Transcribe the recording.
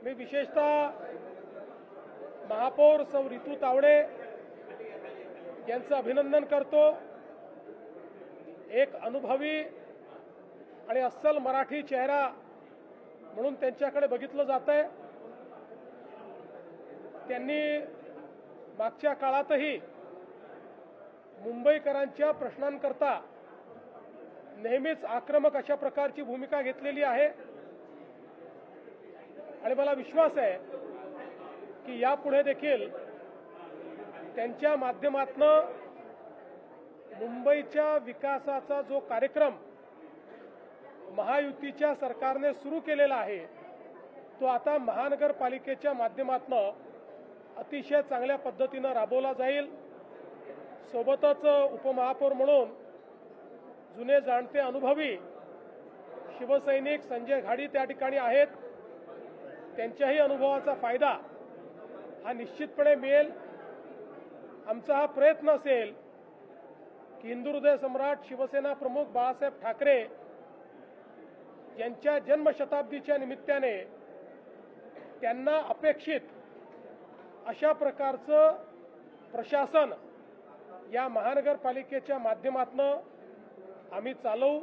मी विशेषतः महापौर सौ रितू तावडे यांचं अभिनंदन करतो। एक अनुभवी आणि अस्सल मराठी चेहरा म्हणून त्यांच्याकडे बघितलं जातंय। त्यांनी मागच्या काळातही मुंबईकरांच्या प्रश्नांकरता नेहमीच आक्रमक अशा प्रकारची भूमिका घेतलेली आहे आणि मला विश्वास आहे की यापुढे देखील त्यांच्या माध्यमातून मुंबईच्या विकासाचा जो कार्यक्रम महायुतीच्या सरकारने सुरू केलेला आहे तो आता महानगरपालिकेच्या माध्यमातून अतिशय चांगल्या पद्धतीने राबवला जाईल। सोबतच उपमहापौर म्हणून जुने जाणते अनुभवी शिवसैनिक संजय घाडी त्या ठिकाणी आहेत। त्यांच्याही अनुभवाचा फायदा हा निश्चितपणे मिळेल। आमचा हा प्रयत्न असेल की हिंदुहृदय सम्राट शिवसेना प्रमुख बाळासाहेब ठाकरे यांच्या जन्मशताब्दीच्या निमित्ताने त्यांना अपेक्षित अशा प्रकारचं प्रशासन या महानगरपालिकेच्या माध्यमातून आम्ही चालवू।